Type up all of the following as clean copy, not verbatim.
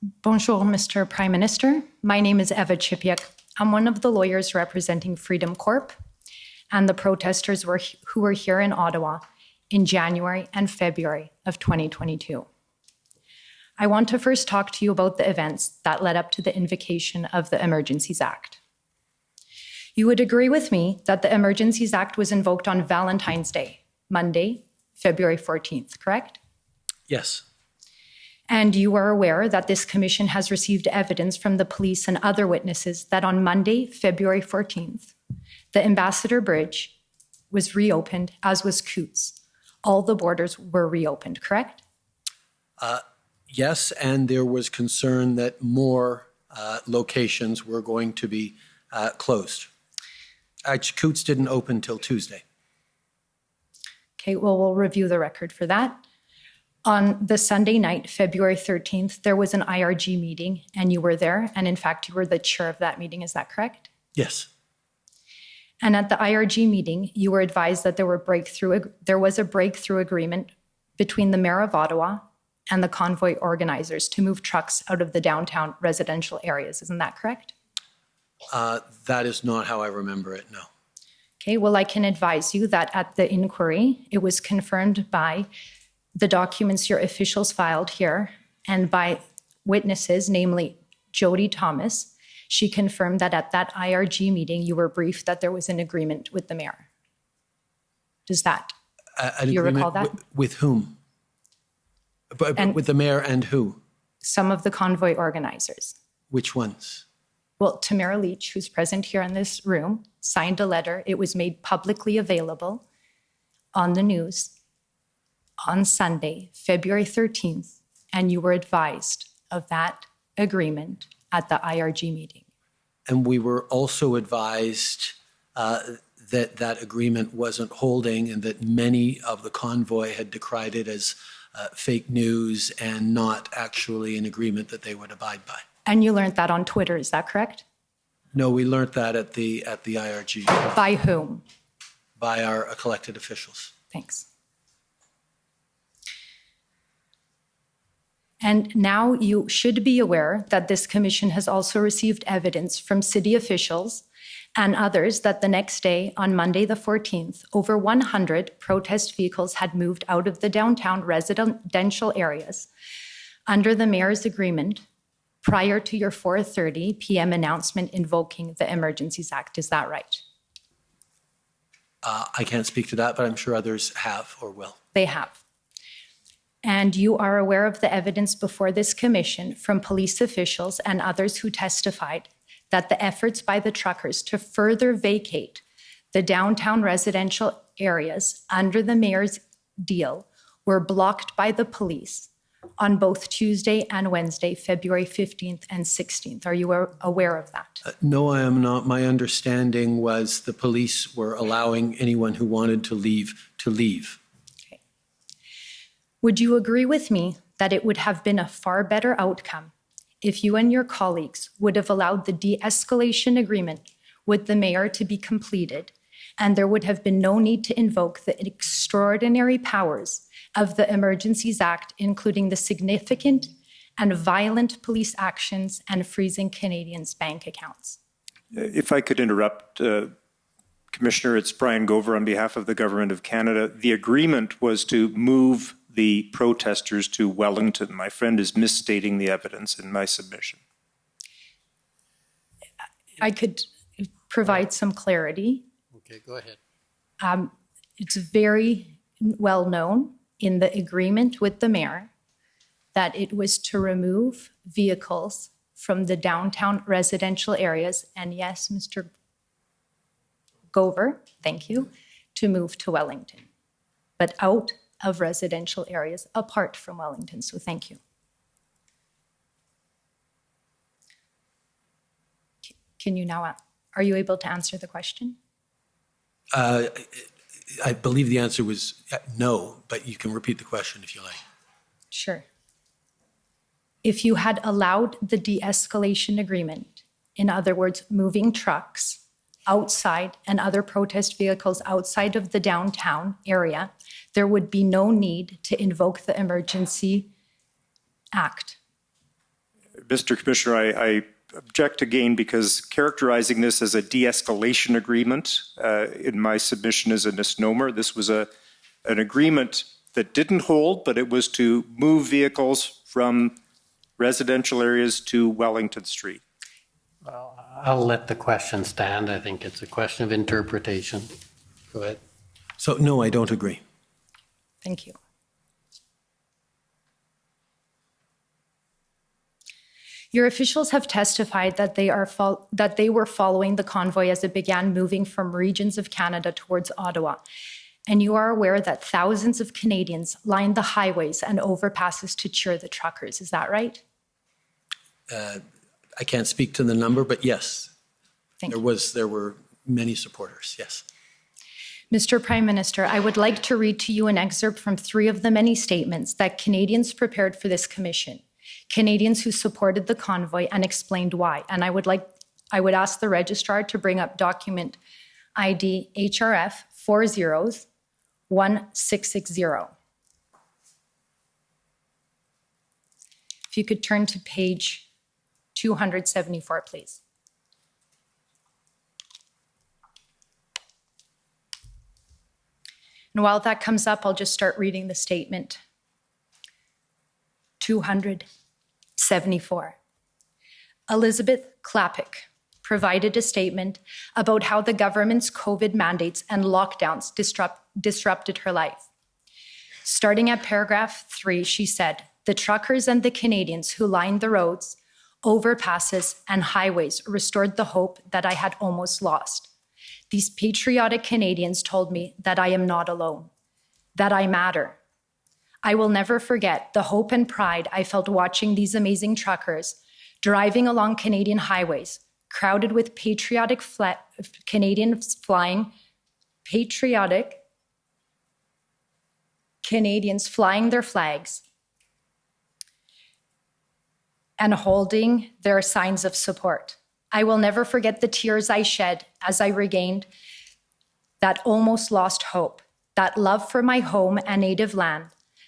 Bonjour, Mr. Prime Minister. My name is Eva Chipiak. I'm one of the lawyers representing Freedom Corp and the protesters who were here in Ottawa in January and February of 2022. I want to first talk to you about the events that led up to the invocation of the Emergencies Act. You would agree with me that the Emergencies Act was invoked on Valentine's Day, Monday, February 14th, correct? Yes. And you are aware that this commission has received evidence from the police and other witnesses that on Monday, February 14th, the Ambassador Bridge was reopened, as was Coots. All the borders were reopened, correct? Yes, and there was concern that more locations were going to be closed. Coots didn't open till Tuesday. Okay, well, we'll review the record for that. On the Sunday night, February 13th, there was an IRG meeting and you were there. And in fact, you were the chair of that meeting. Is that correct? Yes. And at the IRG meeting, you were advised that there was a breakthrough agreement between the Mayor of Ottawa and the convoy organizers to move trucks out of the downtown residential areas. Isn't that correct? That is not how I remember it, no. Okay, well, I can advise you that at the inquiry, it was confirmed by the documents your officials filed here and by witnesses, namely Jody Thomas. She confirmed that at that IRG meeting, you were briefed that there was an agreement with the mayor. Does that, do you recall that? With whom? With the mayor and who? Some of the convoy organizers. Which ones? Well, Tamara Leach, who's present here in this room, signed a letter. It was made publicly available on the news on Sunday, February 13th, and you were advised of that agreement at the IRG meeting. And we were also advised that that agreement wasn't holding and that many of the convoy had decried it as fake news and not actually an agreement that they would abide by. And you learned that on Twitter, is that correct? No, we learned that at the IRG. By whom? By our elected officials. Thanks. And now you should be aware that this commission has also received evidence from city officials and others that the next day, on Monday the 14th, over 100 protest vehicles had moved out of the downtown residential areas under the mayor's agreement prior to your 4:30 p.m. announcement invoking the Emergencies Act. Is that right? I can't speak to that, but I'm sure others have or will. They have. And you are aware of the evidence before this commission from police officials and others who testified that the efforts by the truckers to further vacate the downtown residential areas under the mayor's deal were blocked by the police on both Tuesday and Wednesday, February 15th and 16th. Are you aware of that? No, I am not. My understanding was the police were allowing anyone who wanted to leave to leave. Okay. Would you agree with me that it would have been a far better outcome if you and your colleagues would have allowed the de-escalation agreement with the mayor to be completed, and there would have been no need to invoke the extraordinary powers of the Emergencies Act, including the significant and violent police actions and freezing Canadians' bank accounts? If I could interrupt, Commissioner, it's Brian Gover on behalf of the Government of Canada. The agreement was to move the protesters to Wellington. My friend is misstating the evidence in my submission. I could provide some clarity. Okay, go ahead. It's very well known in the agreement with the mayor that it was to remove vehicles from the downtown residential areas, and yes, Mr. Gover, thank you, to move to Wellington, but out of residential areas apart from Wellington, so thank you. Can you now, are you able to answer the question? I believe the answer was no, but you can repeat the question if you like. Sure. If you had allowed the de-escalation agreement, in other words, moving trucks outside and other protest vehicles outside of the downtown area, there would be no need to invoke the Emergency Act. Mr. Commissioner, I object again because characterizing this as a de-escalation agreement in my submission is a misnomer. This was an agreement that didn't hold, but it was to move vehicles from residential areas to Wellington Street. Well, I'll let the question stand. I think it's a question of interpretation. Go ahead. So, no, I don't agree. Thank you. Your officials have testified that they were following the convoy as it began moving from regions of Canada towards Ottawa. And you are aware that thousands of Canadians lined the highways and overpasses to cheer the truckers. Is that right? I can't speak to the number, but yes, Thank you. there were many supporters, yes. Mr. Prime Minister, I would like to read to you an excerpt from 3 of the many statements that Canadians prepared for this commission. Canadians who supported the convoy and explained why. And I would ask the registrar to bring up document ID HRF 401660. If you could turn to page 274, please. And while that comes up, I'll just start reading the statement. 274. Elizabeth Klapik provided a statement about how the government's COVID mandates and lockdowns disrupted her life. Starting at paragraph 3, she said, "The truckers and the Canadians who lined the roads, overpasses, and highways restored the hope that I had almost lost. These patriotic Canadians told me that I am not alone, that I matter. I will never forget the hope and pride I felt watching these amazing truckers driving along Canadian highways, crowded with patriotic Canadians flying their flags and holding their signs of support. I will never forget the tears I shed as I regained that almost lost hope, that love for my home and native land,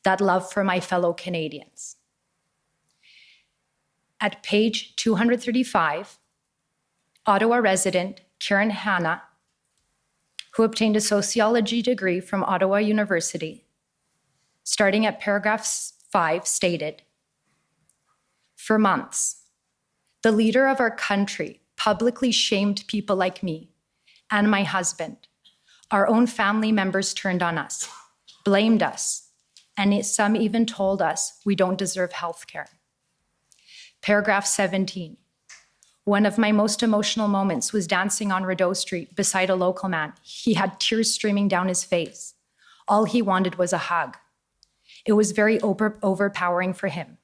that love for my fellow Canadians." At page 235, Ottawa resident Karen Hanna, who obtained a sociology degree from Ottawa University, starting at paragraph 5, stated, "For months, the leader of our country publicly shamed people like me and my husband. Our own family members turned on us, blamed us, and some even told us we don't deserve health care." Paragraph 17. "One of my most emotional moments was dancing on Rideau Street beside a local man. He had tears streaming down his face. All he wanted was a hug. It was very overpowering for him.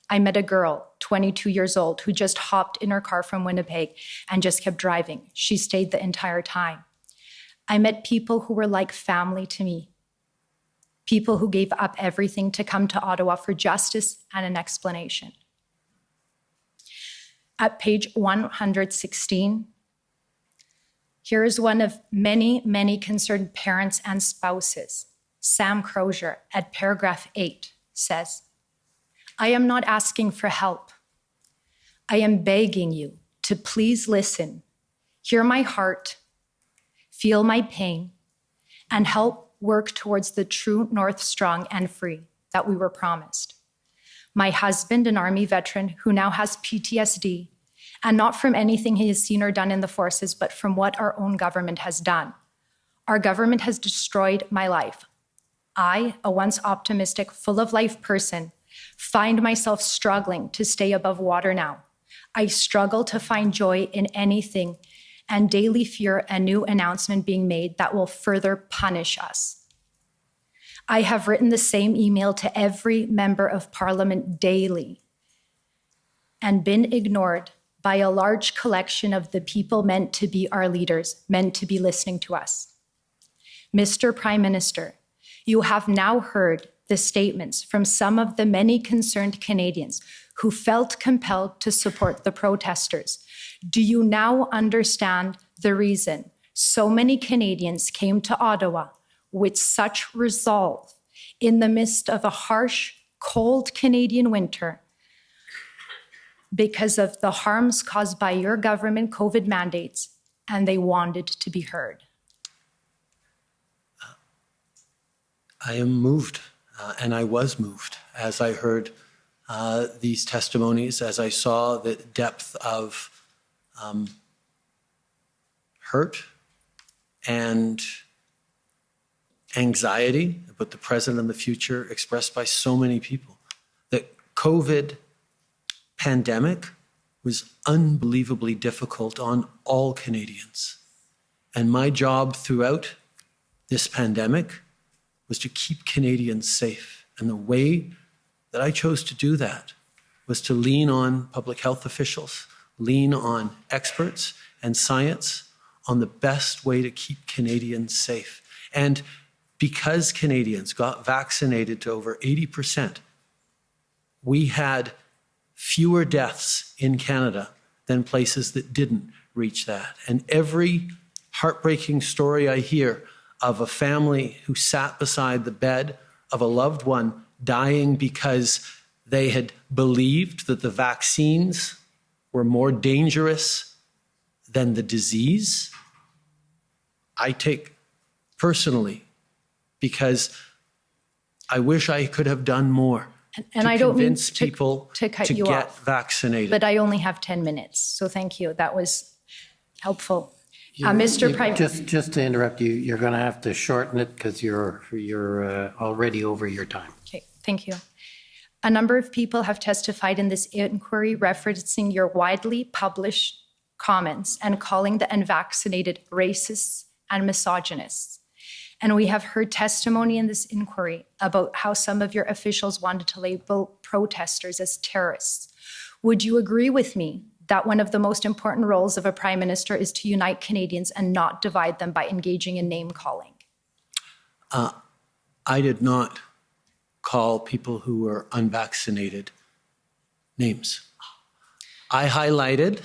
I met a girl, 22 years old, who just hopped in her car from Winnipeg and just kept driving. She stayed the entire time. I met people who were like family to me, people who gave up everything to come to Ottawa for justice and an explanation." At page 116, here is one of many, many concerned parents and spouses. Sam Crozier at paragraph 8 says, "I am not asking for help. I am begging you to please listen, hear my heart, feel my pain, and help work towards the true North strong and free that we were promised. My husband, an Army veteran who now has PTSD, and not from anything he has seen or done in the forces, but from what our own government has done. Our government has destroyed my life. I, a once optimistic, full of life person, find myself struggling to stay above water now. I struggle to find joy in anything and daily fear a new announcement being made that will further punish us. I have written the same email to every member of Parliament daily and been ignored by a large collection of the people meant to be our leaders, meant to be listening to us. Mr. Prime Minister, you have now heard the statements from some of the many concerned Canadians who felt compelled to support the protesters. Do you now understand the reason so many Canadians came to Ottawa with such resolve in the midst of a harsh, cold Canadian winter because of the harms caused by your government COVID mandates, and they wanted to be heard? I am moved, and I was moved as I heard these testimonies, as I saw the depth of hurt and anxiety about the present and the future expressed by so many people. The COVID pandemic was unbelievably difficult on all Canadians. And my job throughout this pandemic was to keep Canadians safe. And the way that I chose to do that was to lean on public health officials, lean on experts and science on the best way to keep Canadians safe. And because Canadians got vaccinated to over 80%, we had fewer deaths in Canada than places that didn't reach that. And every heartbreaking story I hear of a family who sat beside the bed of a loved one dying because they had believed that the vaccines were more dangerous than the disease, I take personally, because I wish I could have done more And to I don't mean convince people to cut to you get off, vaccinated. but I only have 10 minutes, so thank you. That was helpful. Mr. Prime, Just to interrupt you, you're going to have to shorten it because you're already over your time. okay, thank you. A number of people have testified in this inquiry referencing your widely published comments and calling the unvaccinated racists and misogynists. And we have heard testimony in this inquiry about how some of your officials wanted to label protesters as terrorists. Would you agree with me that one of the most important roles of a prime minister is to unite Canadians and not divide them by engaging in name calling? I did not call people who were unvaccinated names. I highlighted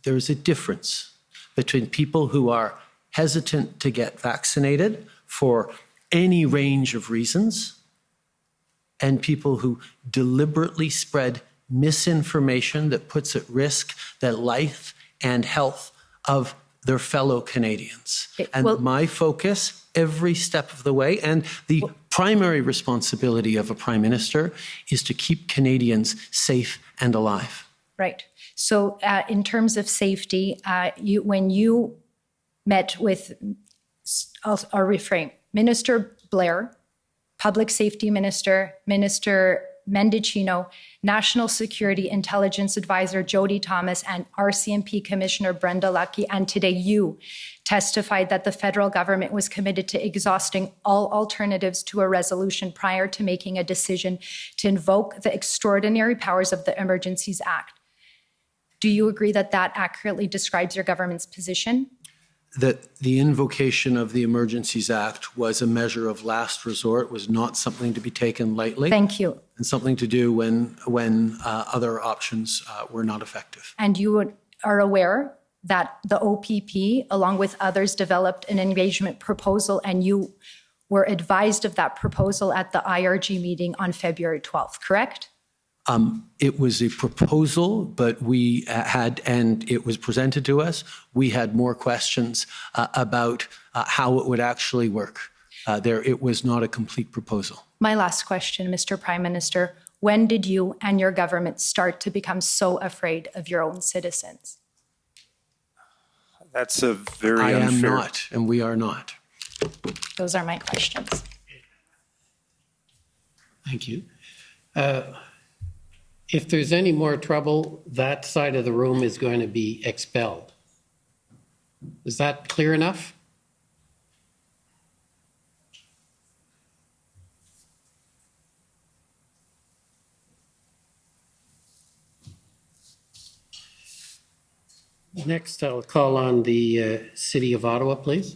there is a difference between people who are hesitant to get vaccinated for any range of reasons and people who deliberately spread misinformation that puts at risk the life and health of their fellow Canadians. And my focus every step of the way, and the primary responsibility of a prime minister, is to keep Canadians safe and alive. Right. So in terms of safety, when you met with, I'll reframe, Minister Blair, Public Safety Minister, Minister Mendicino, National Security Intelligence Advisor Jody Thomas, and RCMP Commissioner Brenda Lucki, and today you testified that the federal government was committed to exhausting all alternatives to a resolution prior to making a decision to invoke the extraordinary powers of the Emergencies Act. Do you agree that that accurately describes your government's position? That the invocation of the Emergencies Act was a measure of last resort, was not something to be taken lightly. Thank you. And something to do when other options were not effective. And you are aware that the OPP, along with others, developed an engagement proposal, and you were advised of that proposal at the IRG meeting on February 12th, correct? It was a proposal, but we had, and it was presented to us, we had more questions about how it would actually work. It was not a complete proposal. My last question, Mr. Prime Minister, when did you and your government start to become so afraid of your own citizens? That's a very I unfair. am not, and we are not. Those are my questions. Thank you. If there's any more trouble, that side of the room is going to be expelled. Is that clear enough? Next, I'll call on the City of Ottawa, please.